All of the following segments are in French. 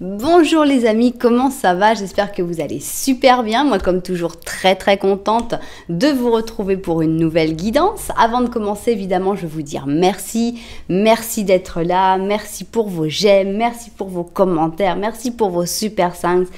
Bonjour les amis, comment ça va? J'espère que vous allez super bien. Moi comme toujours très contente de vous retrouver pour une nouvelle guidance. Avant de commencer évidemment je vais vous dire merci. Merci d'être là, merci pour vos j'aime, merci pour vos commentaires, merci pour vos super thanks.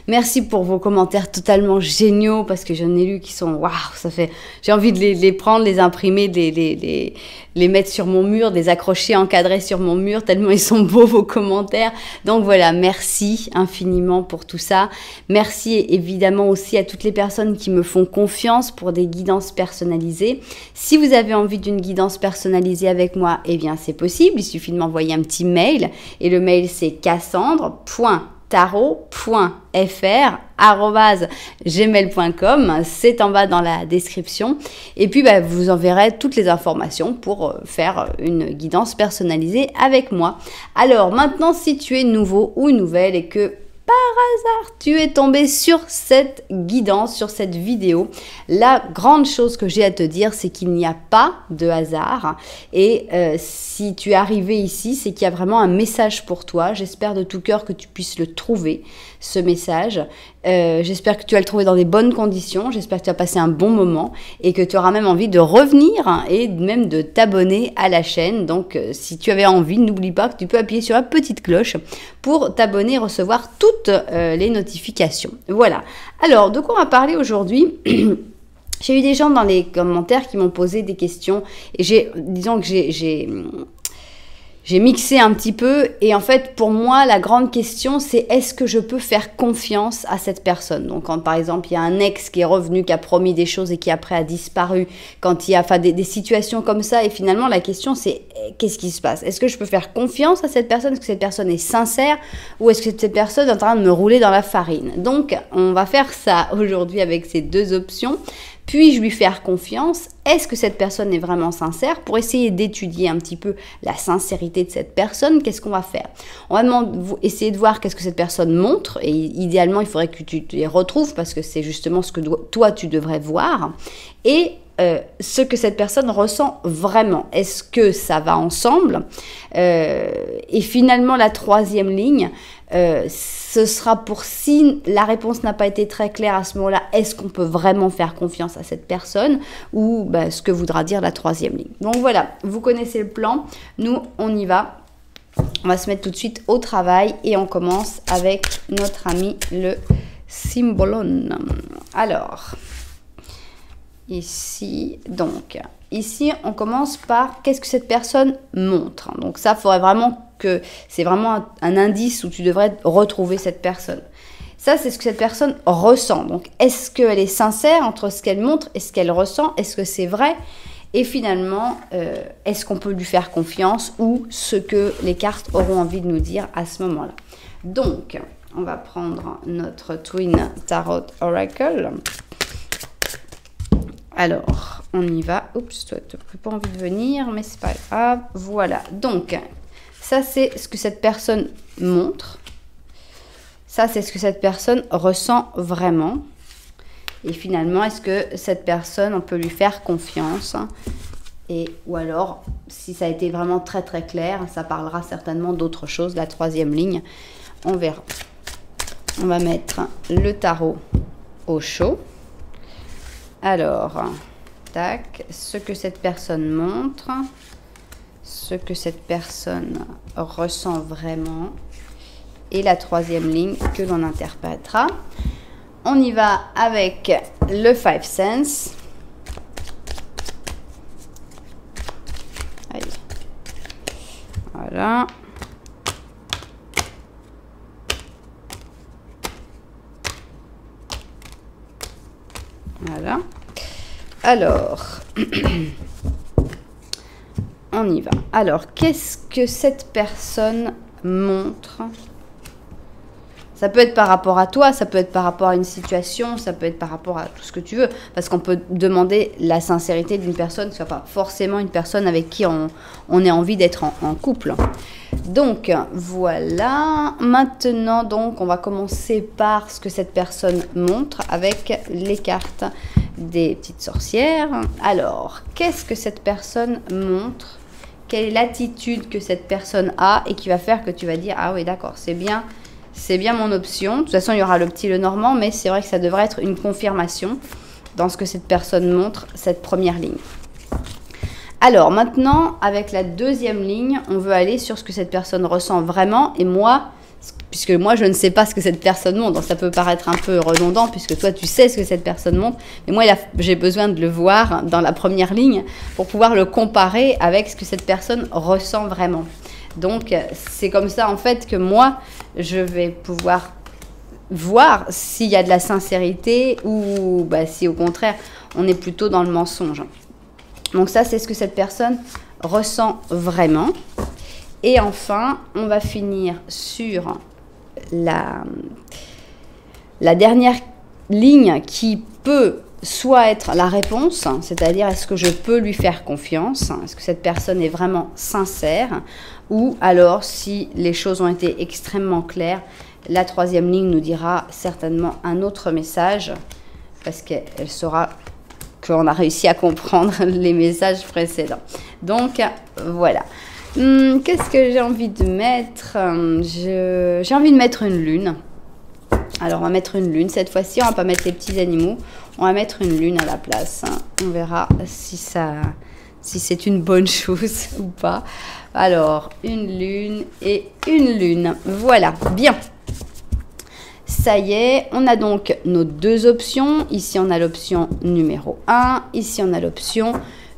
Merci pour vos commentaires totalement géniaux parce que j'en ai lu qui sont waouh, ça fait j'ai envie de les prendre, les imprimer, les mettre sur mon mur, les accrocher, encadrer sur mon mur tellement ils sont beaux vos commentaires. Donc voilà, merci infiniment pour tout ça. Merci évidemment aussi à toutes les personnes qui me font confiance pour des guidances personnalisées. Si vous avez envie d'une guidance personnalisée avec moi, eh bien c'est possible, il suffit de m'envoyer un petit mail et le mail c'est cassandre.tarot.fr@gmail.com, c'est en bas dans la description et puis vous enverrez toutes les informations pour faire une guidance personnalisée avec moi. Alors maintenant, si tu es nouveau ou nouvelle et que par hasard, tu es tombé sur cette guidance, sur cette vidéo. La grande chose que j'ai à te dire, c'est qu'il n'y a pas de hasard. Et si tu es arrivé ici, c'est qu'il y a vraiment un message pour toi. J'espère de tout cœur que tu puisses le trouver, ce message. J'espère que tu vas le trouver dans des bonnes conditions. J'espère que tu vas passer un bon moment et que tu auras même envie de revenir et même de t'abonner à la chaîne. Donc, si tu avais envie, n'oublie pas que tu peux appuyer sur la petite cloche pour t'abonner et recevoir toutes les notifications. Voilà. Alors, de quoi on va parler aujourd'hui? J'ai eu des gens dans les commentaires qui m'ont posé des questions et disons que j'ai mixé un petit peu et en fait pour moi la grande question c'est est-ce que je peux faire confiance à cette personne? Donc quand par exemple il y a un ex qui est revenu, qui a promis des choses et qui après a disparu, quand il y a des situations comme ça et finalement la question c'est qu'est-ce qui se passe? Est-ce que je peux faire confiance à cette personne? Est-ce que cette personne est sincère ou est-ce que cette personne est en train de me rouler dans la farine? Donc on va faire ça aujourd'hui avec ces deux options. Puis-je lui faire confiance? Est-ce que cette personne est vraiment sincère? Pour essayer d'étudier un petit peu la sincérité de cette personne, qu'est-ce qu'on va faire? On va essayer de voir qu'est-ce que cette personne montre et idéalement, il faudrait que tu les retrouves parce que c'est justement ce que toi, tu devrais voir. Et ce que cette personne ressent vraiment. Est-ce que ça va ensemble? Et finalement, la troisième ligne, ce sera pour si la réponse n'a pas été très claire à ce moment-là, est-ce qu'on peut vraiment faire confiance à cette personne ou ce que voudra dire la troisième ligne. Donc voilà, vous connaissez le plan, nous on y va. On va se mettre tout de suite au travail et on commence avec notre ami le Cymbalum. Alors, ici, on commence par qu'est-ce que cette personne montre. Donc ça, il faudrait vraiment que c'est vraiment un indice où tu devrais retrouver cette personne. Ça, c'est ce que cette personne ressent. Donc, est-ce qu'elle est sincère entre ce qu'elle montre et ce qu'elle ressent? Est-ce que c'est vrai? Et finalement, est-ce qu'on peut lui faire confiance ou ce que les cartes auront envie de nous dire à ce moment-là? Donc, on va prendre notre Twin Tarot Oracle. Alors, on y va. Oups, toi, tu n'as pas envie de venir, mais c'est pas grave. Voilà. Donc, ça, c'est ce que cette personne montre. Ça, c'est ce que cette personne ressent vraiment. Et finalement, est-ce que cette personne, on peut lui faire confiance? Ou alors, si ça a été vraiment très clair, ça parlera certainement d'autre chose. La troisième ligne, on verra. On va mettre le tarot au chaud. Alors, tac, ce que cette personne montre, ce que cette personne ressent vraiment, et la troisième ligne que l'on interprétera. On y va avec le Five Sense. Allez. Voilà. Voilà. Alors, on y va. Alors, qu'est-ce que cette personne montre? Ça peut être par rapport à toi, ça peut être par rapport à une situation, ça peut être par rapport à tout ce que tu veux. Parce qu'on peut demander la sincérité d'une personne, ce n'est pas forcément une personne avec qui on ait envie d'être en couple. Donc, voilà. Maintenant, donc, on va commencer par ce que cette personne montre avec les cartes des petites sorcières. Alors, qu'est-ce que cette personne montre? Quelle est l'attitude que cette personne a et qui va faire que tu vas dire « Ah oui, d'accord, c'est bien c'est bien mon option. De toute façon, il y aura le petit Lenormand, mais c'est vrai que ça devrait être une confirmation dans ce que cette personne montre, cette première ligne. Alors maintenant, avec la deuxième ligne, on veut aller sur ce que cette personne ressent vraiment. Et moi, puisque moi, je ne sais pas ce que cette personne montre, donc ça peut paraître un peu redondant, puisque toi, tu sais ce que cette personne montre. Mais moi, j'ai besoin de le voir dans la première ligne pour pouvoir le comparer avec ce que cette personne ressent vraiment. Donc, c'est comme ça, en fait, que moi, je vais pouvoir voir s'il y a de la sincérité ou si, au contraire, on est plutôt dans le mensonge. Donc ça, c'est ce que cette personne ressent vraiment. Et enfin, on va finir sur la dernière ligne qui peut soit être la réponse, c'est-à-dire est-ce que je peux lui faire confiance, est-ce que cette personne est vraiment sincère, ou alors si les choses ont été extrêmement claires, la troisième ligne nous dira certainement un autre message, parce qu'elle saura qu'on a réussi à comprendre les messages précédents. Donc, voilà. Qu'est-ce que j'ai envie de mettre? J'ai envie de mettre une lune. Alors, on va mettre une lune. Cette fois-ci, on ne va pas mettre les petits animaux. On va mettre une lune à la place. On verra si c'est une bonne chose ou pas. Alors, une lune et une lune. Voilà, bien. Ça y est, on a donc nos deux options. Ici, on a l'option numéro 1. Ici, on a l'option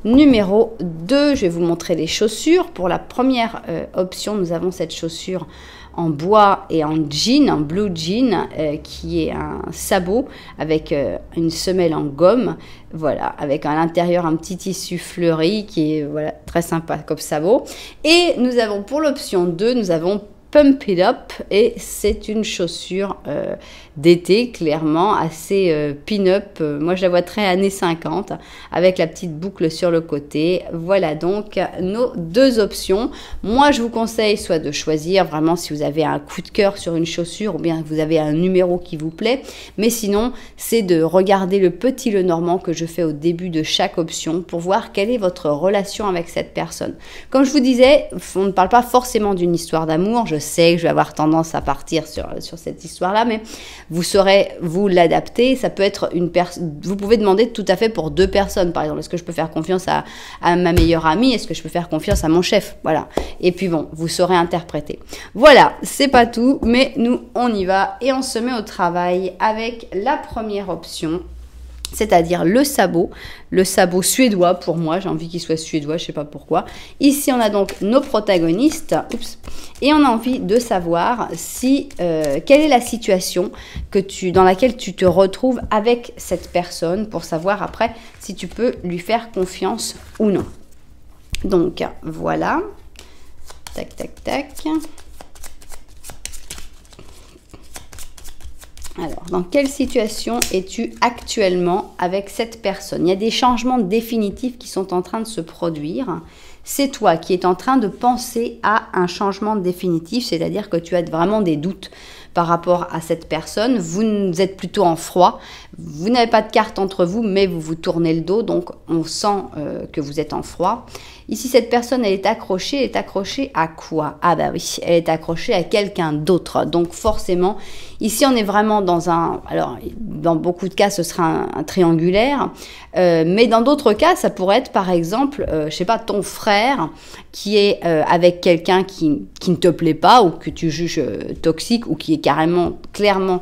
numéro 2. Je vais vous montrer les chaussures. Pour la première option, nous avons cette chaussure en bois et en jean, en blue jean, qui est un sabot avec une semelle en gomme. Voilà, avec à l'intérieur un petit tissu fleuri qui est voilà, très sympa comme sabot. Et nous avons pour l'option 2, nous avons Pump It Up, et c'est une chaussure d'été, clairement, assez pin-up. Moi, je la vois très années 50, avec la petite boucle sur le côté. Voilà donc nos deux options. Moi, je vous conseille soit de choisir vraiment si vous avez un coup de cœur sur une chaussure, ou bien vous avez un numéro qui vous plaît. Mais sinon, c'est de regarder le petit Lenormand que je fais au début de chaque option pour voir quelle est votre relation avec cette personne. Comme je vous disais, on ne parle pas forcément d'une histoire d'amour. Je sais que je vais avoir tendance à partir sur cette histoire-là, mais vous saurez vous l'adapter. Ça peut être une personne. Vous pouvez demander tout à fait pour deux personnes, par exemple. Est-ce que je peux faire confiance à ma meilleure amie? Est-ce que je peux faire confiance à mon chef? Voilà. Et puis bon, vous saurez interpréter. Voilà, c'est pas tout, mais nous, on y va et on se met au travail avec la première option, c'est-à-dire le sabot suédois. Pour moi, j'ai envie qu'il soit suédois, je ne sais pas pourquoi. Ici, on a donc nos protagonistes, et on a envie de savoir si quelle est la situation dans laquelle tu te retrouves avec cette personne, pour savoir après si tu peux lui faire confiance ou non. Donc, voilà. Tac, tac, tac. Alors, dans quelle situation es-tu actuellement avec cette personne? Il y a des changements définitifs qui sont en train de se produire. C'est toi qui es en train de penser à un changement définitif, c'est-à-dire que tu as vraiment des doutes par rapport à cette personne. Vous êtes plutôt en froid. Vous n'avez pas de carte entre vous, mais vous vous tournez le dos, donc on sent que vous êtes en froid. Ici, cette personne, elle est accrochée à quoi? Ah bah oui, elle est accrochée à quelqu'un d'autre. Donc forcément, ici, on est vraiment dans alors, dans beaucoup de cas, ce sera un triangulaire. Mais dans d'autres cas, ça pourrait être, par exemple, je sais pas, ton frère qui est avec quelqu'un qui ne te plaît pas, ou que tu juges toxique, ou qui est clairement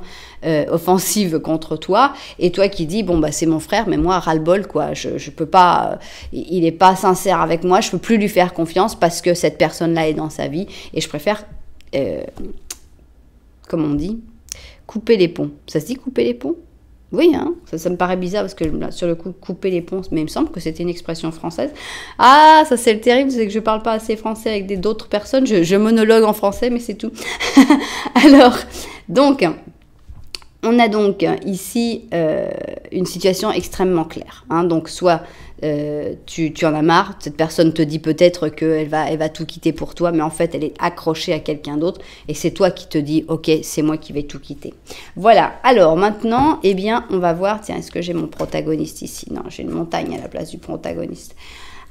offensive contre toi, et toi qui dis bon bah c'est mon frère, mais moi ras-le-bol quoi, je peux pas, il est pas sincère avec moi, je peux plus lui faire confiance parce que cette personne là est dans sa vie, et je préfère comme on dit, couper les ponts. Ça se dit couper les ponts? Oui, hein, ça me paraît bizarre parce que sur le coup, couper les ponts, mais il me semble que c'était une expression française. Ah, ça c'est le terrible, c'est que je parle pas assez français avec d'autres personnes, je monologue en français, mais c'est tout. Alors, donc, on a donc ici une situation extrêmement claire. Hein, donc, soit tu en as marre, cette personne te dit peut-être qu'elle va tout quitter pour toi, mais en fait, elle est accrochée à quelqu'un d'autre, et c'est toi qui te dis, ok, c'est moi qui vais tout quitter. Voilà, alors maintenant, eh bien, on va voir, tiens, est-ce que j'ai mon protagoniste ici? Non, j'ai une montagne à la place du protagoniste.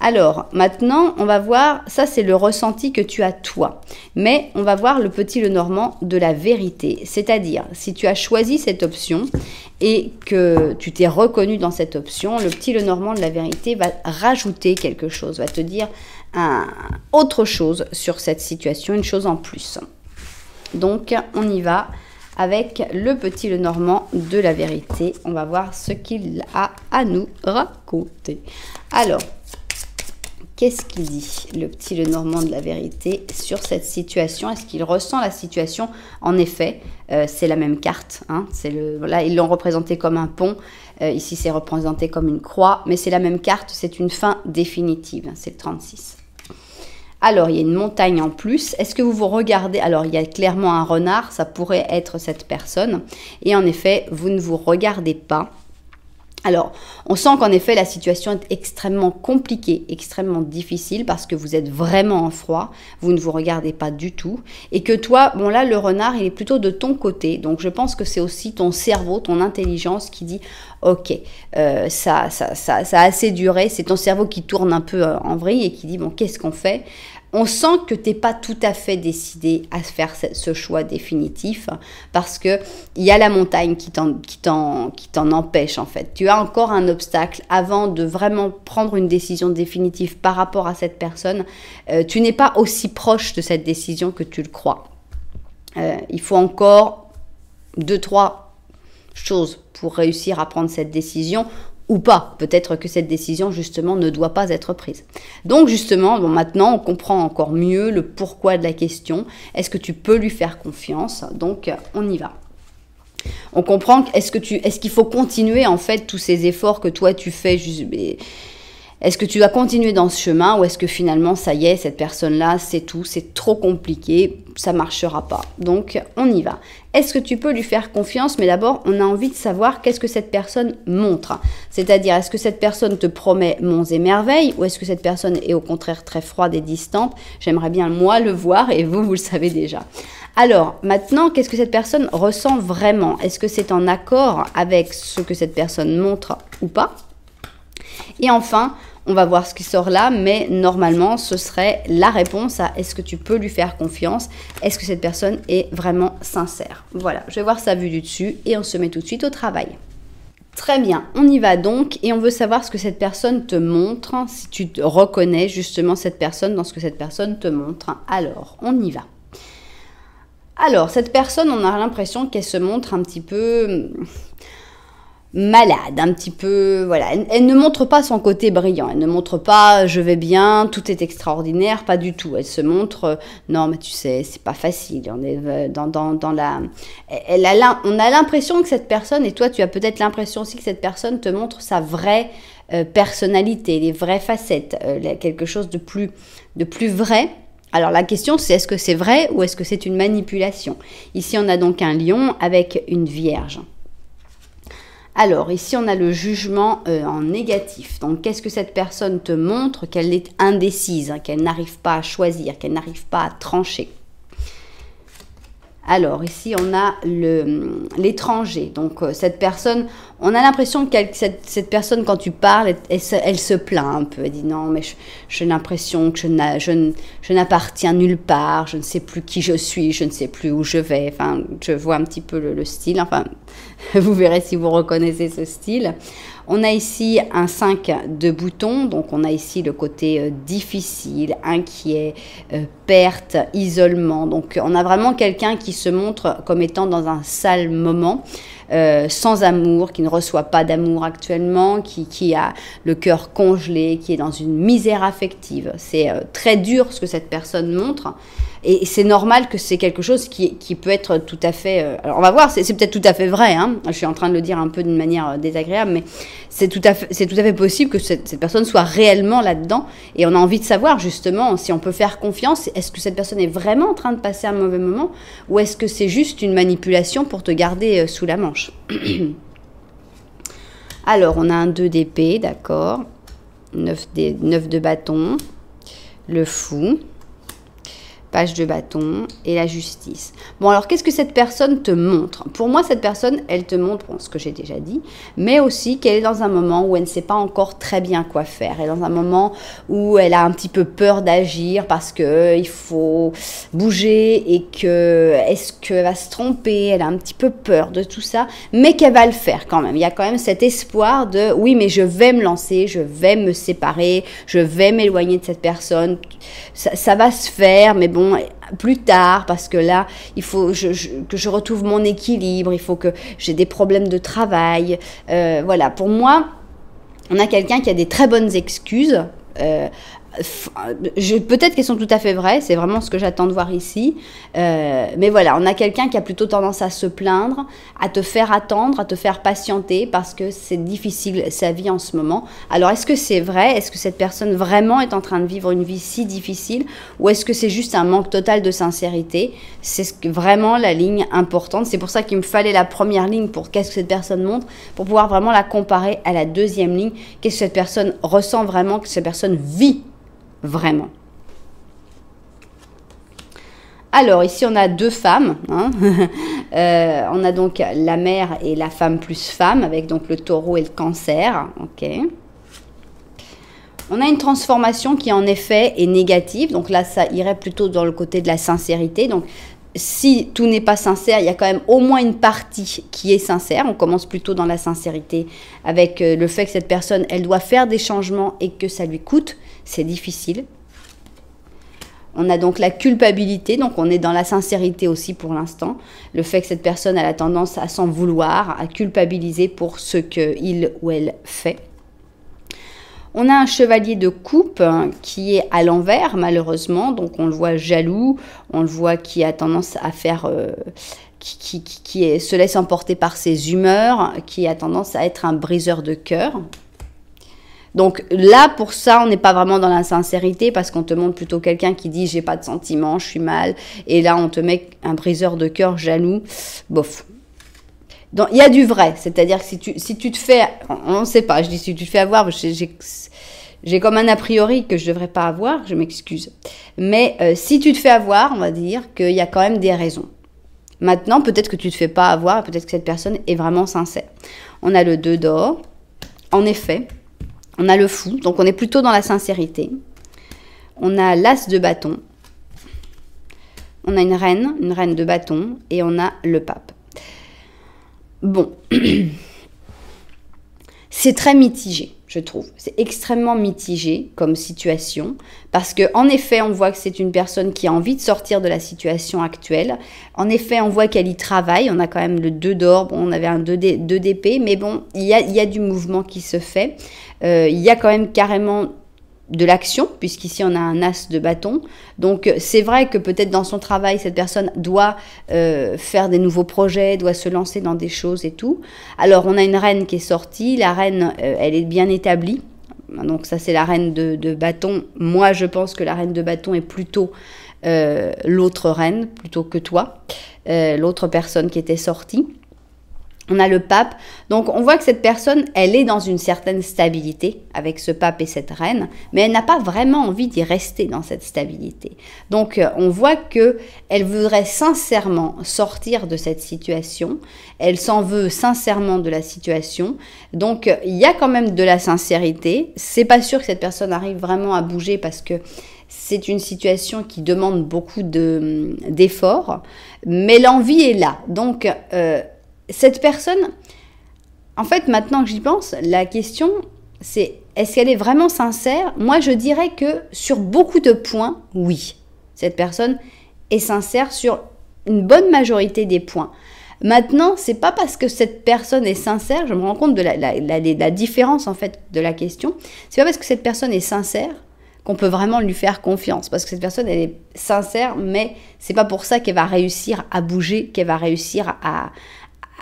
Alors, maintenant, on va voir, ça c'est le ressenti que tu as toi. Mais on va voir le petit Lenormand de la vérité. C'est-à-dire, si tu as choisi cette option et que tu t'es reconnu dans cette option, le petit Lenormand de la vérité va rajouter quelque chose, va te dire autre chose sur cette situation, une chose en plus. Donc, on y va avec le petit Lenormand de la vérité. On va voir ce qu'il a à nous raconter. Alors, qu'est-ce qu'il dit, le petit Lenormand de la vérité, sur cette situation? Est-ce qu'il ressent la situation? En effet, c'est la même carte. Hein, là, ils l'ont représenté comme un pont. Ici, c'est représenté comme une croix. Mais c'est la même carte. C'est une fin définitive. C'est le 36. Alors, il y a une montagne en plus. Est-ce que vous vous regardez? Alors, il y a clairement un renard. Ça pourrait être cette personne. Et en effet, vous ne vous regardez pas. Alors, on sent qu'en effet, la situation est extrêmement compliquée, extrêmement difficile parce que vous êtes vraiment en froid, vous ne vous regardez pas du tout et que toi, bon là, le renard, il est plutôt de ton côté. Donc, je pense que c'est aussi ton cerveau, ton intelligence qui dit « Ok, ça a assez duré ». C'est ton cerveau qui tourne un peu en vrille et qui dit « Bon, qu'est-ce qu'on fait ?» On sent que tu n'es pas tout à fait décidé à faire ce choix définitif parce qu'il y a la montagne qui t'en empêche en fait. Tu as encore un obstacle avant de vraiment prendre une décision définitive par rapport à cette personne. Tu n'es pas aussi proche de cette décision que tu le crois. Il faut encore 2-3 choses pour réussir à prendre cette décision. Ou pas, peut-être que cette décision justement ne doit pas être prise. Donc justement, bon, maintenant on comprend encore mieux le pourquoi de la question. Est-ce que tu peux lui faire confiance? Donc on y va. On comprend est-ce qu'il faut continuer en fait tous ces efforts que toi tu fais est-ce que tu dois continuer dans ce chemin ou est-ce que finalement, ça y est, cette personne-là, c'est tout, c'est trop compliqué, ça ne marchera pas. Donc, on y va. Est-ce que tu peux lui faire confiance? Mais d'abord, on a envie de savoir qu'est-ce que cette personne montre. C'est-à-dire, est-ce que cette personne te promet monts et merveilles ou est-ce que cette personne est au contraire très froide et distante? J'aimerais bien, moi, le voir et vous le savez déjà. Alors, maintenant, qu'est-ce que cette personne ressent vraiment? Est-ce que c'est en accord avec ce que cette personne montre ou pas? Et enfin, on va voir ce qui sort là, mais normalement, ce serait la réponse à est-ce que tu peux lui faire confiance? Est-ce que cette personne est vraiment sincère? Voilà, je vais voir sa vue du dessus et on se met tout de suite au travail. Très bien, on y va donc et on veut savoir ce que cette personne te montre, si tu te reconnais justement cette personne dans ce que cette personne te montre. Alors, on y va. Alors, cette personne, on a l'impression qu'elle se montre un petit peu malade, un petit peu, voilà, elle ne montre pas son côté brillant, elle ne montre pas je vais bien, tout est extraordinaire, pas du tout, elle se montre non mais tu sais, c'est pas facile, on est dans la, on a l'impression que cette personne, et toi tu as peut-être l'impression aussi que cette personne te montre sa vraie personnalité, les vraies facettes, quelque chose de plus vrai. Alors la question c'est est-ce que c'est vrai ou est-ce que c'est une manipulation? Ici on a donc un lion avec une vierge. Alors, ici, on a le jugement en négatif. Donc, qu'est-ce que cette personne te montre? Qu'elle est indécise, hein, qu'elle n'arrive pas à choisir, qu'elle n'arrive pas à trancher. Alors, ici, on a l'étranger. Donc, cette personne, on a l'impression que cette personne, quand tu parles, elle se plaint un peu. Elle dit, non, mais j'ai l'impression que je n'appartiens nulle part, je ne sais plus qui je suis, je ne sais plus où je vais. Enfin, je vois un petit peu le style. Enfin, vous verrez si vous reconnaissez ce style. On a ici un 5 de boutons, donc on a ici le côté difficile, inquiet, perte, isolement. Donc on a vraiment quelqu'un qui se montre comme étant dans un sale moment, sans amour, qui ne reçoit pas d'amour actuellement, qui a le cœur congelé, qui est dans une misère affective. C'est très dur ce que cette personne montre. Et c'est normal que c'est quelque chose qui peut être tout à fait... alors on va voir, c'est peut-être tout à fait vrai, hein. Je suis en train de le dire un peu d'une manière désagréable, mais c'est tout à fait possible que cette personne soit réellement là-dedans. Et on a envie de savoir justement si on peut faire confiance. Est-ce que cette personne est vraiment en train de passer un mauvais moment ou est-ce que c'est juste une manipulation pour te garder sous la manche? Alors, on a un 2 d'épée, d'accord. 9 de bâton, le fou. Page de bâton et la justice. Bon, alors, qu'est-ce que cette personne te montre? Pour moi, cette personne, elle te montre, bon, ce que j'ai déjà dit, mais aussi qu'elle est dans un moment où elle ne sait pas encore très bien quoi faire. Elle est dans un moment où elle a un petit peu peur d'agir parce qu'il faut bouger et que est-ce qu'elle va se tromper? Elle a un petit peu peur de tout ça, mais qu'elle va le faire quand même. Il y a quand même cet espoir de, oui, mais je vais me lancer, je vais me séparer, je vais m'éloigner de cette personne. Ça va se faire, mais bon, plus tard, parce que là, il faut que je retrouve mon équilibre, il faut que j'ai des problèmes de travail. Voilà, pour moi, on a quelqu'un qui a des très bonnes excuses. Peut-être qu'elles sont tout à fait vraies, c'est vraiment ce que j'attends de voir ici, mais voilà, on a quelqu'un qui a plutôt tendance à se plaindre, à te faire attendre, à te faire patienter parce que c'est difficile sa vie en ce moment. Alors est-ce que c'est vrai? Est-ce que cette personne vraiment est en train de vivre une vie si difficile, ou est-ce que c'est juste un manque total de sincérité? C'est vraiment la ligne importante, c'est pour ça qu'il me fallait la première ligne pour qu'est-ce que cette personne montre, pour pouvoir vraiment la comparer à la deuxième ligne, qu'est-ce que cette personne ressent vraiment, que cette personne vit vraiment. Alors, ici, on a deux femmes. Hein. On a donc la mère et la femme plus femme, avec donc le taureau et le cancer. Ok. On a une transformation qui, en effet, est négative. Donc là, ça irait plutôt dans le côté de la sincérité. Donc, si tout n'est pas sincère, il y a quand même au moins une partie qui est sincère. On commence plutôt dans la sincérité avec le fait que cette personne, elle doit faire des changements et que ça lui coûte. C'est difficile. On a donc la culpabilité, donc on est dans la sincérité aussi pour l'instant. Le fait que cette personne elle a tendance à s'en vouloir, à culpabiliser pour ce qu'il ou elle fait. On a un chevalier de coupe qui est à l'envers malheureusement, donc on le voit jaloux, on le voit qui a tendance à faire... se laisse emporter par ses humeurs, qui a tendance à être un briseur de cœur. Donc là, pour ça, on n'est pas vraiment dans la sincérité parce qu'on te montre plutôt quelqu'un qui dit « j'ai pas de sentiments, je suis mal ». Et là, on te met un briseur de cœur jaloux. Bof. Donc, il y a du vrai. C'est-à-dire que si tu te fais... On ne sait pas, je dis si tu te fais avoir, j'ai comme un a priori que je ne devrais pas avoir, je m'excuse. Mais si tu te fais avoir, on va dire qu'il y a quand même des raisons. Maintenant, peut-être que tu ne te fais pas avoir, peut-être que cette personne est vraiment sincère. On a le 2 d'or. En effet... On a le fou, donc on est plutôt dans la sincérité. On a l'as de bâton. On a une reine de bâton. Et on a le pape. Bon. C'est très mitigé, je trouve. C'est extrêmement mitigé comme situation. Parce qu'en effet, on voit que c'est une personne qui a envie de sortir de la situation actuelle. En effet, on voit qu'elle y travaille. On a quand même le 2 d'or. Bon, on avait un 2 d'épée. Mais bon, il y a du mouvement qui se fait. Il y a quand même carrément de l'action, puisqu'ici on a un as de bâton. Donc c'est vrai que peut-être dans son travail, cette personne doit faire des nouveaux projets, doit se lancer dans des choses et tout. Alors on a une reine qui est sortie, la reine elle est bien établie, donc ça c'est la reine de bâton. Moi je pense que la reine de bâton est plutôt l'autre reine, plutôt que toi, l'autre personne qui était sortie. On a le pape, donc on voit que cette personne, elle est dans une certaine stabilité avec ce pape et cette reine, mais elle n'a pas vraiment envie d'y rester dans cette stabilité. Donc on voit qu'elle voudrait sincèrement sortir de cette situation, elle s'en veut sincèrement de la situation, donc il y a quand même de la sincérité. C'est pas sûr que cette personne arrive vraiment à bouger parce que c'est une situation qui demande beaucoup d'efforts, mais l'envie est là. Donc cette personne, en fait, maintenant que j'y pense, la question, c'est est-ce qu'elle est vraiment sincère? Moi, je dirais que sur beaucoup de points, oui. Cette personne est sincère sur une bonne majorité des points. Maintenant, c'est pas parce que cette personne est sincère, je me rends compte de la différence, en fait, de la question. C'est pas parce que cette personne est sincère qu'on peut vraiment lui faire confiance. Parce que cette personne, elle est sincère, mais c'est pas pour ça qu'elle va réussir à bouger, qu'elle va réussir à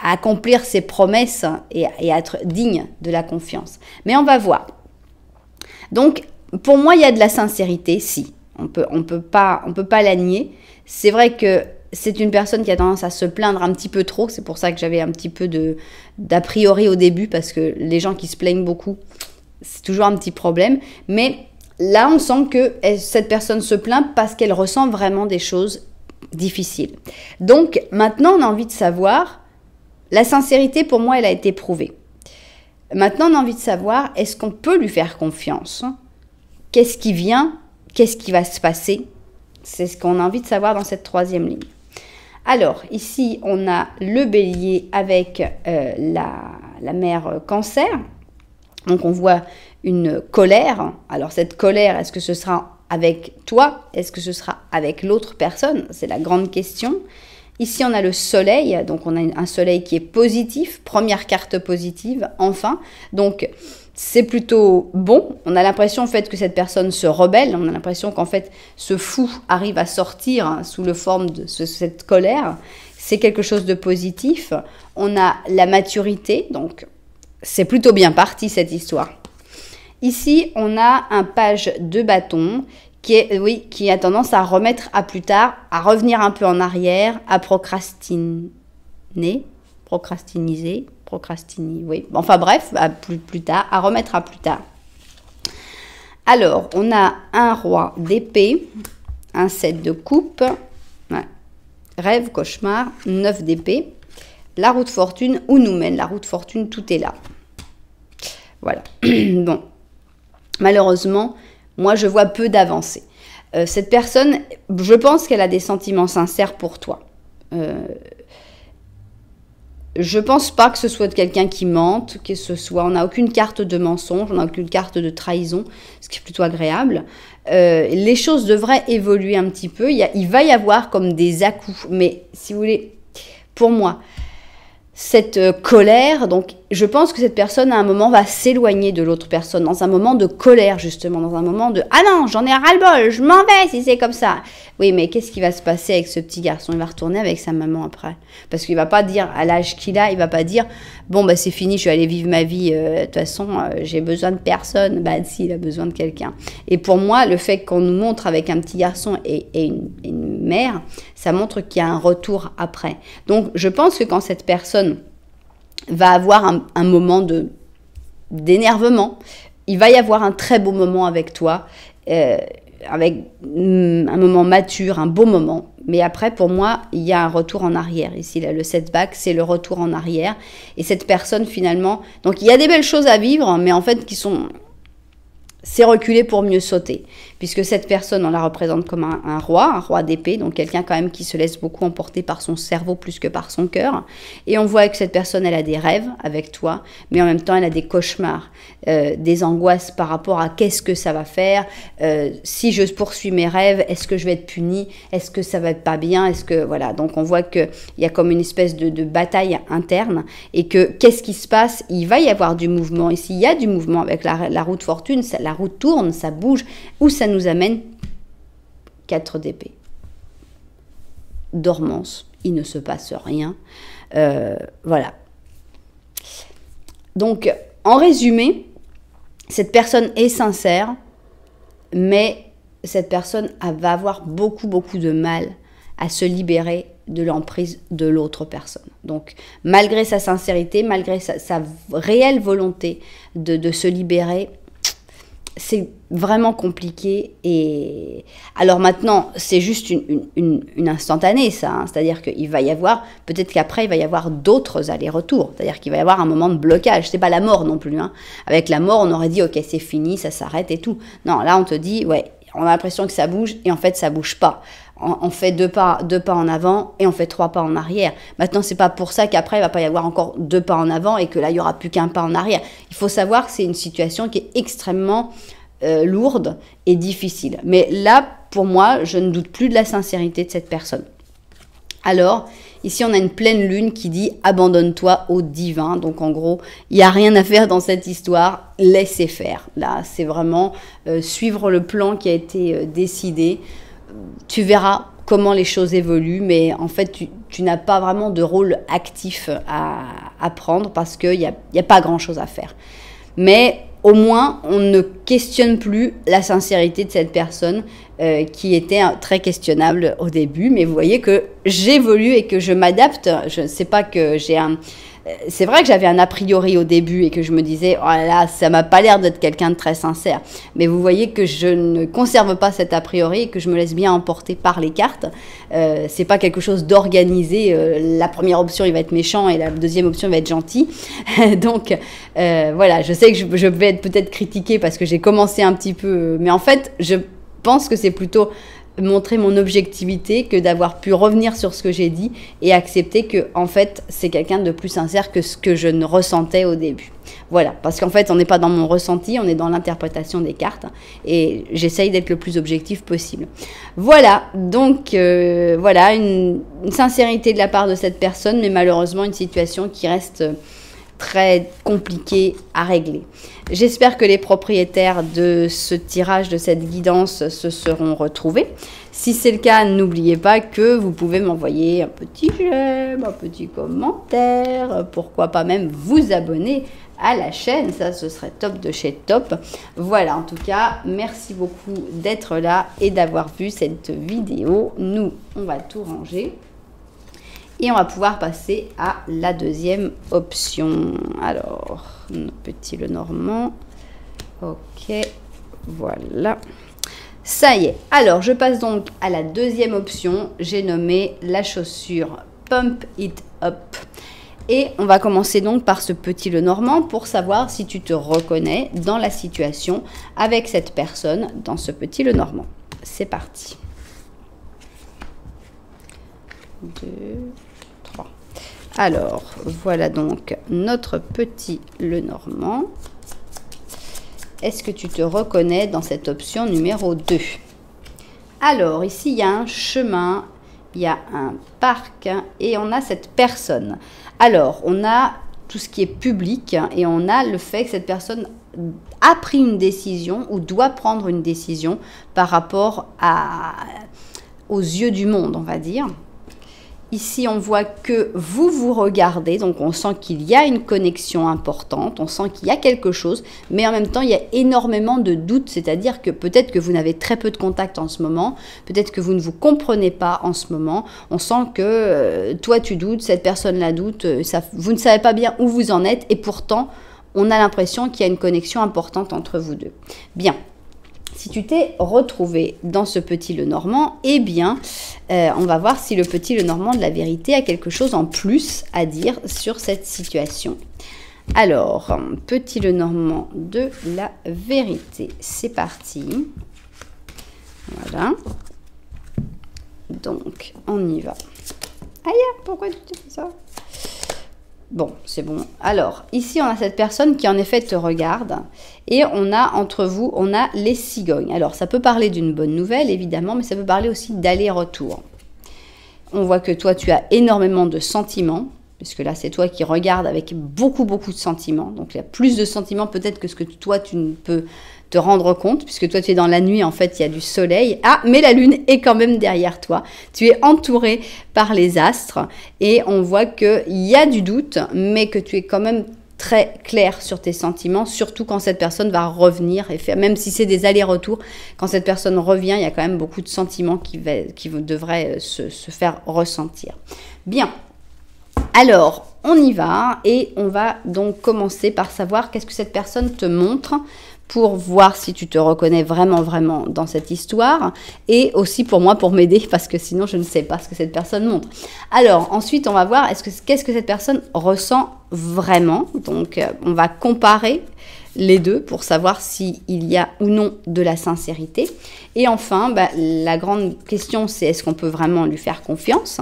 accomplir ses promesses et à être digne de la confiance. Mais on va voir. Donc, pour moi, il y a de la sincérité, si. On peut pas la nier. C'est vrai que c'est une personne qui a tendance à se plaindre un petit peu trop. C'est pour ça que j'avais un petit peu d'a priori au début, parce que les gens qui se plaignent beaucoup, c'est toujours un petit problème. Mais là, on sent que cette personne se plaint parce qu'elle ressent vraiment des choses difficiles. Donc, maintenant, on a envie de savoir, la sincérité, pour moi, elle a été prouvée. Maintenant, on a envie de savoir, est-ce qu'on peut lui faire confiance? Qu'est-ce qui vient? Qu'est-ce qui va se passer? C'est ce qu'on a envie de savoir dans cette troisième ligne. Alors, ici, on a le bélier avec la mère cancer. Donc, on voit une colère. Alors, cette colère, est-ce que ce sera avec toi? Est-ce que ce sera avec l'autre personne? C'est la grande question. Ici, on a le soleil. Donc, on a un soleil qui est positif. Première carte positive, enfin. Donc, c'est plutôt bon. On a l'impression, en fait, que cette personne se rebelle. On a l'impression qu'en fait, ce fou arrive à sortir sous la forme de cette colère. C'est quelque chose de positif. On a la maturité. Donc, c'est plutôt bien parti, cette histoire. Ici, on a un page de bâton qui a tendance à remettre à plus tard, à revenir un peu en arrière, à procrastiner, oui. Enfin bref, à plus tard, à remettre à plus tard. Alors, on a un roi d'épée, un 7 de coupe, ouais. Rêve, cauchemar, 9 d'épée, la roue de fortune, où nous mène la roue de fortune, tout est là. Voilà. Bon. Malheureusement, moi, je vois peu d'avancées. Cette personne, je pense qu'elle a des sentiments sincères pour toi. Je pense pas que ce soit quelqu'un qui mente, on n'a aucune carte de mensonge, on n'a aucune carte de trahison, ce qui est plutôt agréable. Les choses devraient évoluer un petit peu. Il va y avoir comme des à-coups, mais si vous voulez, pour moi, cette colère, donc je pense que cette personne à un moment va s'éloigner de l'autre personne, dans un moment de colère justement, dans un moment de « Ah non, j'en ai ras-le-bol, je m'en vais si c'est comme ça !» Oui, mais qu'est-ce qui va se passer avec ce petit garçon? Il va retourner avec sa maman après. Parce qu'il va pas dire, à l'âge qu'il a, il va pas dire « Bon, bah c'est fini, je vais aller vivre ma vie, de toute façon, j'ai besoin de personne. » Bah si, il a besoin de quelqu'un. Et pour moi, le fait qu'on nous montre avec un petit garçon et une mère, ça montre qu'il y a un retour après. Donc, je pense que quand cette personne va avoir un moment d'énervement, il va y avoir un très beau moment avec toi, avec un moment mature, un beau moment. Mais après, pour moi, il y a un retour en arrière. Ici, là, le setback, c'est le retour en arrière. Et cette personne, finalement... Donc, il y a des belles choses à vivre, mais en fait, c'est reculer pour mieux sauter. Puisque cette personne, on la représente comme un roi d'épée, donc quelqu'un quand même qui se laisse beaucoup emporter par son cerveau plus que par son cœur. Et on voit que cette personne, elle a des rêves avec toi, mais en même temps, elle a des cauchemars, des angoisses par rapport à qu'est-ce que ça va faire, si je poursuis mes rêves, est-ce que je vais être punie, est-ce que ça va être pas bien, est-ce que... Voilà, donc on voit qu'il y a comme une espèce de bataille interne, et que qu'est-ce qui se passe? Il va y avoir du mouvement. Ici, il y a du mouvement avec la roue de fortune, la roue tourne, ça bouge, où ça nous amène 4 d'épée. Dormance, il ne se passe rien. Voilà. Donc, en résumé, cette personne est sincère, mais cette personne va avoir beaucoup de mal à se libérer de l'emprise de l'autre personne. Donc, malgré sa sincérité, malgré sa réelle volonté de se libérer, c'est vraiment compliqué. Et alors maintenant, c'est juste une instantanée, ça. Hein. C'est-à-dire qu'il va y avoir, peut-être qu'après, il va y avoir d'autres allers-retours. C'est-à-dire qu'il va y avoir un moment de blocage. C'est pas la mort non plus. Hein. Avec la mort, on aurait dit, ok, c'est fini, ça s'arrête et tout. Non, là, on te dit, ouais, on a l'impression que ça bouge et en fait, ça bouge pas. On fait deux pas en avant et on fait 3 pas en arrière. Maintenant, c'est pas pour ça qu'après, il va pas y avoir encore 2 pas en avant et que là, il y aura plus qu'un pas en arrière. Il faut savoir que c'est une situation qui est extrêmement lourde et difficile. Mais là, pour moi, je ne doute plus de la sincérité de cette personne. Alors, ici, on a une pleine lune qui dit « Abandonne-toi au divin ». Donc, en gros, il n'y a rien à faire dans cette histoire. Laissez faire. Là, c'est vraiment suivre le plan qui a été décidé. Tu verras comment les choses évoluent, mais en fait, tu n'as pas vraiment de rôle actif à prendre parce qu'il n'y a pas grand-chose à faire. Mais au moins, on ne questionne plus la sincérité de cette personne qui était très questionnable au début. Mais vous voyez que j'évolue et que je m'adapte. Je ne sais pas que j'ai un... C'est vrai que j'avais un a priori au début et que je me disais, oh là là, ça m'a pas l'air d'être quelqu'un de très sincère. Mais vous voyez que je ne conserve pas cet a priori et que je me laisse bien emporter par les cartes. C'est pas quelque chose d'organisé. La première option, il va être méchant et la deuxième option, il va être gentil. Donc, voilà, je sais que je vais être peut-être critiquée parce que j'ai commencé un petit peu... Mais en fait, je pense que c'est plutôt montrer mon objectivité que d'avoir pu revenir sur ce que j'ai dit et accepter que en fait c'est quelqu'un de plus sincère que ce que je ne ressentais au début. Voilà, parce qu'en fait on n'est pas dans mon ressenti, on est dans l'interprétation des cartes et j'essaye d'être le plus objectif possible. Voilà, donc voilà une sincérité de la part de cette personne, mais malheureusement une situation qui reste très compliqué à régler. J'espère que les propriétaires de ce tirage, de cette guidance, se seront retrouvés. Si c'est le cas, n'oubliez pas que vous pouvez m'envoyer un petit j'aime, un petit commentaire, pourquoi pas même vous abonner à la chaîne, ça ce serait top de chez top. Voilà, en tout cas, merci beaucoup d'être là et d'avoir vu cette vidéo. Nous, on va tout ranger. Et on va pouvoir passer à la deuxième option. Alors, petit Lenormand. Ok, voilà. Ça y est. Alors, je passe donc à la deuxième option. J'ai nommé la chaussure Pump It Up. Et on va commencer donc par ce petit Lenormand pour savoir si tu te reconnais dans la situation avec cette personne dans ce petit Lenormand. C'est parti. 2, 3. Alors, voilà donc notre petit Lenormand. Est-ce que tu te reconnais dans cette option numéro 2? Alors, ici, il y a un chemin, il y a un parc et on a cette personne. Alors, on a tout ce qui est public et on a le fait que cette personne a pris une décision ou doit prendre une décision par rapport aux yeux du monde, on va dire. Ici, on voit que vous regardez, donc on sent qu'il y a une connexion importante, on sent qu'il y a quelque chose, mais en même temps, il y a énormément de doutes, c'est-à-dire que peut-être que vous n'avez très peu de contact en ce moment, peut-être que vous ne vous comprenez pas en ce moment, on sent que toi tu doutes, cette personne-là doute, vous ne savez pas bien où vous en êtes, et pourtant, on a l'impression qu'il y a une connexion importante entre vous deux. Bien. Si tu t'es retrouvé dans ce petit Lenormand, eh bien, on va voir si le petit Lenormand de la vérité a quelque chose en plus à dire sur cette situation. Alors, petit Lenormand de la vérité, c'est parti. Voilà. Donc, on y va. Aïe, pourquoi tu fais ça ? Bon, c'est bon. Alors, ici, on a cette personne qui, en effet, te regarde. Et on a, entre vous, on a les cigognes. Alors, ça peut parler d'une bonne nouvelle, évidemment, mais ça peut parler aussi d'aller-retour. On voit que toi, tu as énormément de sentiments, puisque là, c'est toi qui regardes avec beaucoup, beaucoup de sentiments. Donc, il y a plus de sentiments peut-être que ce que toi, tu ne peux te rendre compte, puisque toi, tu es dans la nuit, en fait, il y a du soleil. Ah, mais la lune est quand même derrière toi. Tu es entouré par les astres et on voit qu'il y a du doute, mais que tu es quand même très clair sur tes sentiments, surtout quand cette personne va revenir, et faire, même si c'est des allers-retours, quand cette personne revient, il y a quand même beaucoup de sentiments qui devraient se faire ressentir. Bien, alors on y va et on va donc commencer par savoir qu'est-ce que cette personne te montre pour voir si tu te reconnais vraiment, vraiment dans cette histoire, et aussi pour moi, pour m'aider, parce que sinon, je ne sais pas ce que cette personne montre. Alors, ensuite, on va voir qu'est-ce que cette personne ressent vraiment. Donc, on va comparer les deux pour savoir s'il y a ou non de la sincérité. Et enfin, la grande question, c'est est-ce qu'on peut vraiment lui faire confiance ?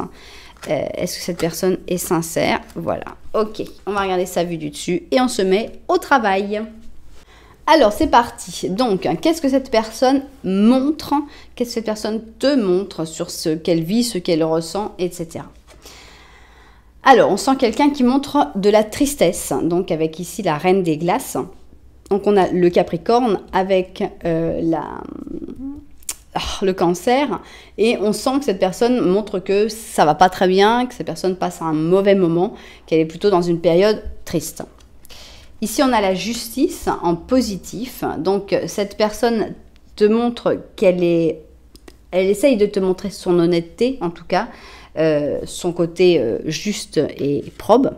Est-ce que cette personne est sincère? Voilà, ok, on va regarder sa vue du dessus, et on se met au travail. Alors, c'est parti. Donc, qu'est-ce que cette personne montre? Qu'est-ce que cette personne te montre sur ce qu'elle vit, ce qu'elle ressent, etc. Alors, on sent quelqu'un qui montre de la tristesse. Donc, avec ici la reine des glaces. Donc, on a le Capricorne avec le Cancer. Et on sent que cette personne montre que ça va pas très bien, que cette personne passe un mauvais moment, qu'elle est plutôt dans une période triste. Ici, on a la justice en positif. Donc, cette personne te montre qu'elle est... Elle essaye de te montrer son honnêteté, en tout cas, son côté juste et probe.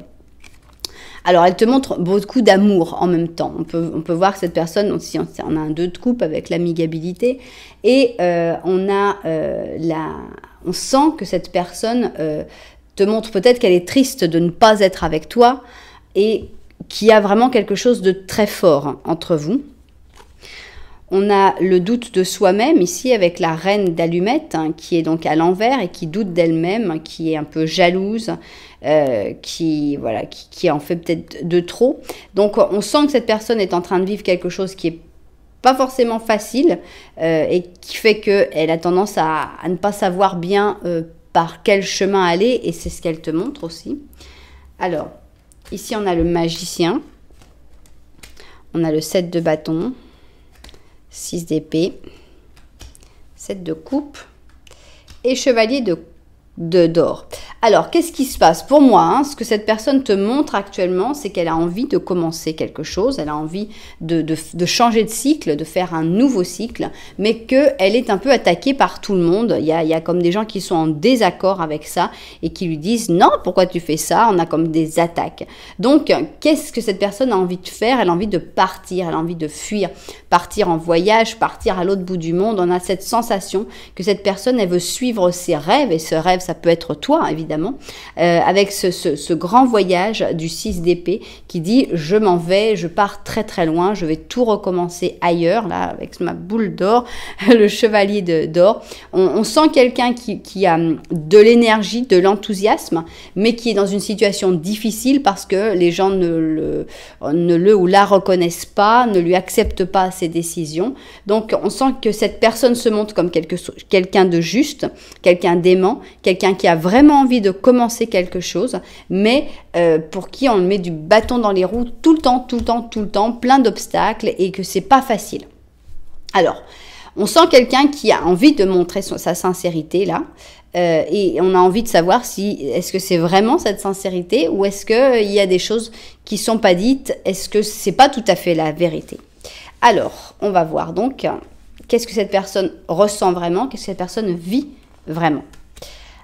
Alors, elle te montre beaucoup d'amour en même temps. On peut voir que cette personne, si on a un 2 de coupe avec l'amigabilité, et on sent que cette personne te montre peut-être qu'elle est triste de ne pas être avec toi et qu'il y a vraiment quelque chose de très fort entre vous. On a le doute de soi-même ici avec la reine d'allumettes qui est donc à l'envers et qui doute d'elle-même, qui est un peu jalouse, qui en fait peut-être de trop. Donc on sent que cette personne est en train de vivre quelque chose qui est pas forcément facile et qui fait qu'elle a tendance à ne pas savoir bien par quel chemin aller, et c'est ce qu'elle te montre aussi. Alors, ici on a le magicien, on a le 7 de bâton, 6 d'épée, 7 de coupe et chevalier d'or. Alors, qu'est-ce qui se passe pour moi, ce que cette personne te montre actuellement, c'est qu'elle a envie de commencer quelque chose, elle a envie de changer de cycle, de faire un nouveau cycle, mais qu'elle est un peu attaquée par tout le monde. Il y a comme des gens qui sont en désaccord avec ça et qui lui disent « Non, pourquoi tu fais ça ?» On a comme des attaques. Donc, qu'est-ce que cette personne a envie de faire? Elle a envie de partir, elle a envie de fuir, partir en voyage, partir à l'autre bout du monde. On a cette sensation que cette personne, elle veut suivre ses rêves, et ce rêve, ça peut être toi, évidemment, avec ce grand voyage du 6 d'épée qui dit « Je m'en vais, je pars très très loin, je vais tout recommencer ailleurs », là, avec ma boule d'or, le chevalier d'or. On sent quelqu'un qui a de l'énergie, de l'enthousiasme, mais qui est dans une situation difficile parce que les gens ne le ou la reconnaissent pas, ne lui acceptent pas ses décisions. Donc, on sent que cette personne se montre comme quelqu'un de juste, quelqu'un d'aimant, quelqu'un qui a vraiment envie de commencer quelque chose, mais pour qui on met du bâton dans les roues tout le temps, plein d'obstacles, et que c'est pas facile. Alors, on sent quelqu'un qui a envie de montrer sa sincérité là, et on a envie de savoir si est-ce que c'est vraiment cette sincérité, ou est-ce qu'il y a des choses qui sont pas dites, est-ce que c'est pas tout à fait la vérité. Alors, on va voir donc qu'est-ce que cette personne ressent vraiment, qu'est-ce que cette personne vit vraiment.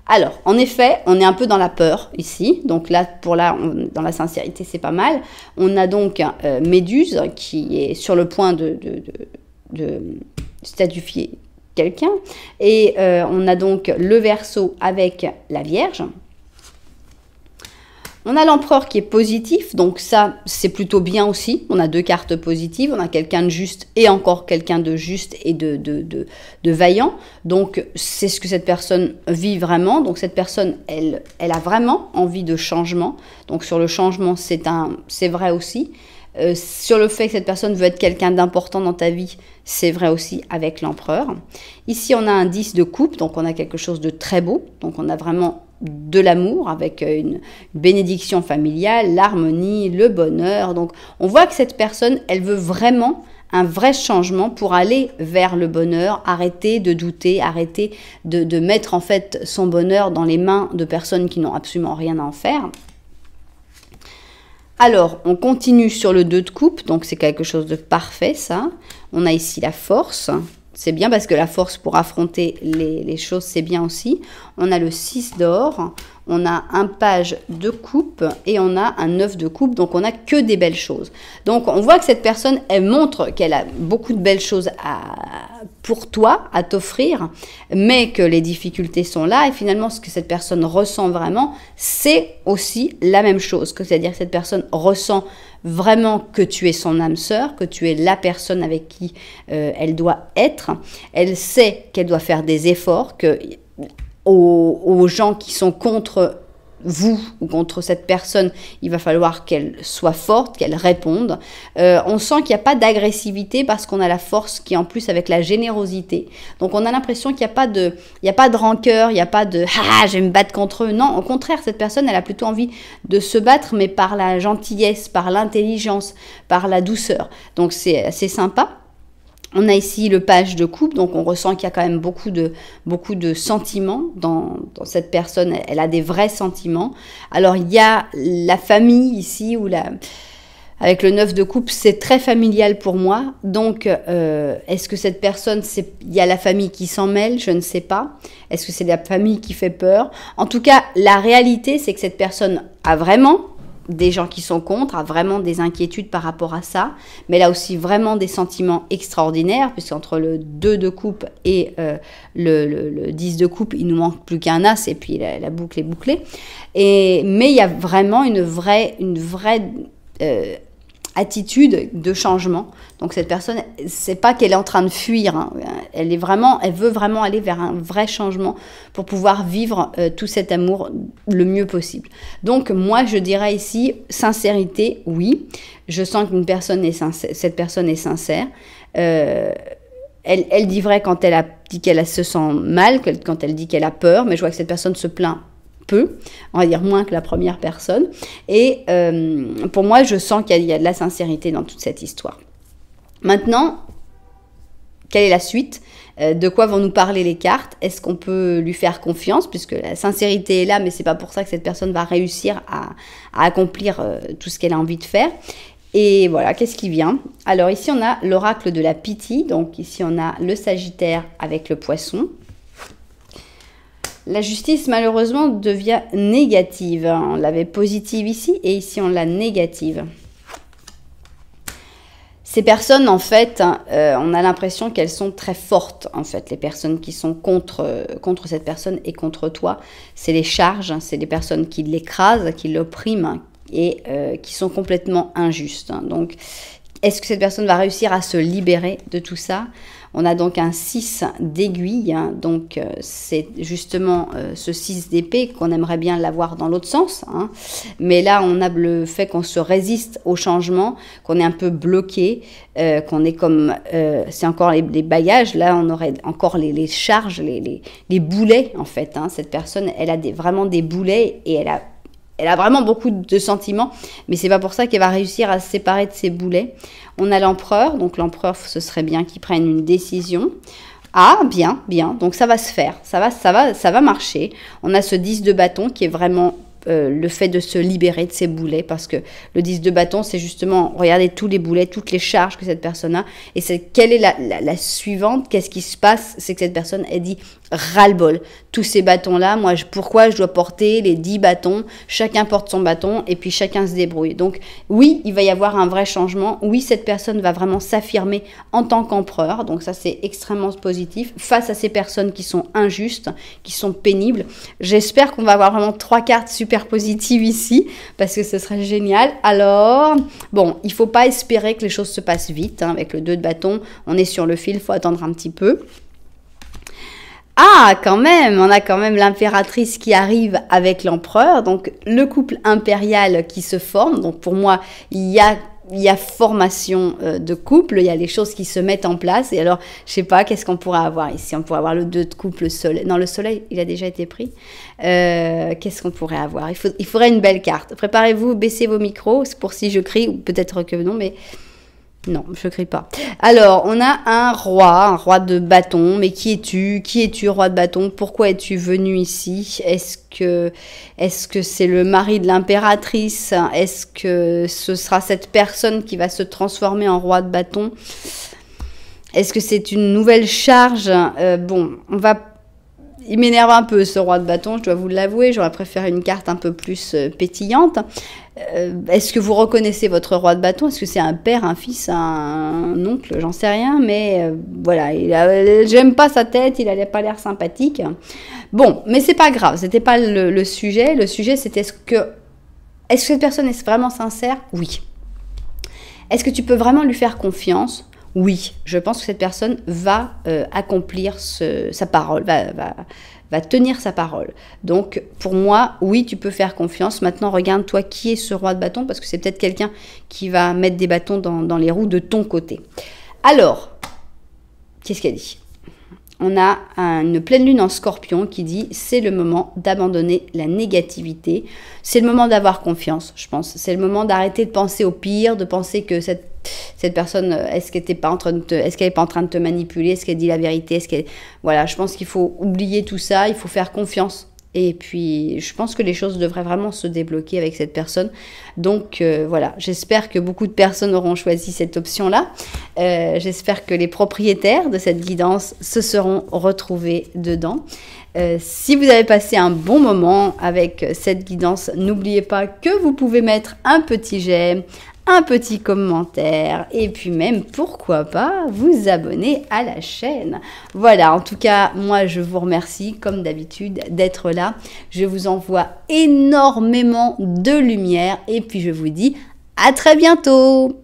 Alors, en effet, on est un peu dans la peur ici. Donc là, dans la sincérité, c'est pas mal. On a donc Méduse qui est sur le point de statifier quelqu'un. Et on a donc le Verseau avec la Vierge. On a l'empereur qui est positif, donc ça, c'est plutôt bien aussi. On a 2 cartes positives, on a quelqu'un de juste et encore quelqu'un de juste et de vaillant. Donc, c'est ce que cette personne vit vraiment. Donc, cette personne, elle a vraiment envie de changement. Donc, sur le changement, c'est vrai aussi. Sur le fait que cette personne veut être quelqu'un d'important dans ta vie, c'est vrai aussi avec l'empereur. Ici, on a un 10 de coupe, donc on a quelque chose de très beau. Donc, on a vraiment de l'amour avec une bénédiction familiale, l'harmonie, le bonheur. Donc, on voit que cette personne, elle veut vraiment un vrai changement pour aller vers le bonheur, arrêter de douter, arrêter de mettre en fait son bonheur dans les mains de personnes qui n'ont absolument rien à en faire. Alors, on continue sur le 2 de coupe, donc c'est quelque chose de parfait, ça. On a ici la force. C'est bien parce que la force pour affronter les choses, c'est bien aussi. On a le 6 d'or, on a un page de coupe et on a un 9 de coupe. Donc, on n'a que des belles choses. Donc, on voit que cette personne, elle montre qu'elle a beaucoup de belles choses pour toi, à t'offrir, mais que les difficultés sont là. Et finalement, ce que cette personne ressent vraiment, c'est aussi la même chose. C'est-à-dire que cette personne ressent vraiment que tu es son âme sœur, que tu es la personne avec qui elle doit être. Elle sait qu'elle doit faire des efforts, que aux gens qui sont contre vous ou contre cette personne, il va falloir qu'elle soit forte, qu'elle réponde. On sent qu'il n'y a pas d'agressivité parce qu'on a la force qui est en plus avec la générosité. Donc on a l'impression qu'il n'y a pas de rancœur, il n'y a pas de « ah, je vais me battre contre eux ». Non, au contraire, cette personne, elle a plutôt envie de se battre, mais par la gentillesse, par l'intelligence, par la douceur. Donc c'est assez sympa. On a ici le page de coupe, donc on ressent qu'il y a quand même beaucoup de sentiments dans cette personne. Elle a des vrais sentiments. Alors, il y a la famille ici, ou Avec le 9 de coupe, c'est très familial pour moi. Donc, est-ce que cette personne, il y a la famille qui s'en mêle? Je ne sais pas. Est-ce que c'est la famille qui fait peur? En tout cas, la réalité, c'est que cette personne a vraiment des gens qui sont contre, a vraiment des inquiétudes par rapport à ça, mais elle a aussi vraiment des sentiments extraordinaires, puisqu'entre le 2 de coupe et le 10 de coupe, il nous manque plus qu'un as, et puis la boucle est bouclée. Mais il y a vraiment une vraie attitude de changement. Donc cette personne, c'est pas qu'elle est en train de fuir, hein. Elle veut vraiment aller vers un vrai changement pour pouvoir vivre tout cet amour le mieux possible. Donc moi je dirais ici sincérité, oui. Je sens qu'une personne est sincère, cette personne est sincère. Elle dit vrai quand elle dit qu'elle se sent mal, quand elle dit qu'elle a peur, mais je vois que cette personne se plaint peu, on va dire moins que la première personne. Et pour moi, je sens qu'il y a de la sincérité dans toute cette histoire. Maintenant, quelle est la suite? De quoi vont nous parler les cartes? Est-ce qu'on peut lui faire confiance? Puisque la sincérité est là, mais c'est pas pour ça que cette personne va réussir à accomplir tout ce qu'elle a envie de faire. Et voilà, qu'est-ce qui vient? Alors ici, on a l'oracle de la Pythie. Donc ici, on a le Sagittaire avec le Poisson. La justice, malheureusement, devient négative. On l'avait positive ici, et ici, on l'a négative. Ces personnes, en fait, on a l'impression qu'elles sont très fortes, en fait. Les personnes qui sont contre cette personne et contre toi, c'est les charges, c'est les personnes qui l'écrasent, qui l'oppriment et qui sont complètement injustes. Donc, est-ce que cette personne va réussir à se libérer de tout ça? On a donc un 6 d'aiguille, hein, donc c'est justement ce 6 d'épée qu'on aimerait bien l'avoir dans l'autre sens. Hein. Mais là, on a le fait qu'on se résiste au changement, qu'on est un peu bloqué, qu'on est comme... c'est encore les bagages, là on aurait encore les charges, les boulets en fait. Hein. Cette personne, elle a vraiment des boulets et elle a vraiment beaucoup de sentiments, mais c'est pas pour ça qu'elle va réussir à se séparer de ses boulets. On a l'empereur, donc l'empereur, ce serait bien qu'il prenne une décision. Ah, bien, bien, donc ça va se faire, ça va marcher. On a ce 10 de bâton qui est vraiment le fait de se libérer de ses boulets, parce que le 10 de bâton, c'est justement, regardez tous les boulets, toutes les charges que cette personne a, et quelle est la suivante, qu'est-ce qui se passe, c'est que cette personne, elle dit ras-le-bol, tous ces bâtons-là, pourquoi je dois porter les 10 bâtons, chacun porte son bâton, et puis chacun se débrouille. Donc oui, il va y avoir un vrai changement, oui, cette personne va vraiment s'affirmer en tant qu'empereur, donc ça c'est extrêmement positif, face à ces personnes qui sont injustes, qui sont pénibles. J'espère qu'on va avoir vraiment 3 cartes super positives ici, parce que ce serait génial. Alors, bon, il ne faut pas espérer que les choses se passent vite, hein, avec le 2 de bâton, on est sur le fil, il faut attendre un petit peu. Ah, quand même, on a quand même l'impératrice qui arrive avec l'empereur, donc le couple impérial qui se forme. Donc pour moi, il y a formation de couple, il y a les choses qui se mettent en place. Et alors, je sais pas, qu'est-ce qu'on pourrait avoir ici? On pourrait avoir le 2 de couple, le soleil. Non, le soleil, il a déjà été pris. Qu'est-ce qu'on pourrait avoir? Il faudrait une belle carte. Préparez-vous, baissez vos micros, c'est pour si je crie, ou peut-être que non, mais... Non, je ne crie pas. Alors, on a un roi de bâton. Mais qui es-tu? Qui es-tu, roi de bâton? Pourquoi es-tu venu ici? Est-ce que c'est le mari de l'impératrice? Est-ce que ce sera cette personne qui va se transformer en roi de bâton? Est-ce que c'est une nouvelle charge? Il m'énerve un peu, ce roi de bâton, je dois vous l'avouer. J'aurais préféré une carte un peu plus pétillante. Est-ce que vous reconnaissez votre roi de bâton? Est-ce que c'est un père, un fils, un oncle? J'en sais rien, mais voilà. J'aime pas sa tête, il n'avait pas l'air sympathique. Bon, mais c'est pas grave, c'était pas le sujet. Le sujet, c'était est-ce que cette personne est vraiment sincère? Oui. Est-ce que tu peux vraiment lui faire confiance? Oui, je pense que cette personne va accomplir sa parole, va tenir sa parole. Donc, pour moi, oui, tu peux faire confiance. Maintenant, regarde, toi, qui est ce roi de bâton? Parce que c'est peut-être quelqu'un qui va mettre des bâtons dans les roues de ton côté. Alors, qu'est-ce qu'elle dit? On a une pleine lune en Scorpion qui dit « c'est le moment d'abandonner la négativité, c'est le moment d'avoir confiance, je pense. C'est le moment d'arrêter de penser au pire, de penser que cette personne, est-ce qu'elle n'est pas en train de te manipuler, est-ce qu'elle dit la vérité, voilà, je pense qu'il faut oublier tout ça, il faut faire confiance Et puis, je pense que les choses devraient vraiment se débloquer avec cette personne. Donc, voilà, j'espère que beaucoup de personnes auront choisi cette option-là. J'espère que les propriétaires de cette guidance se seront retrouvés dedans. Si vous avez passé un bon moment avec cette guidance, n'oubliez pas que vous pouvez mettre un petit j'aime, un petit commentaire et puis même, pourquoi pas, vous abonner à la chaîne. Voilà, en tout cas, moi, je vous remercie, comme d'habitude, d'être là. Je vous envoie énormément de lumière et puis je vous dis à très bientôt.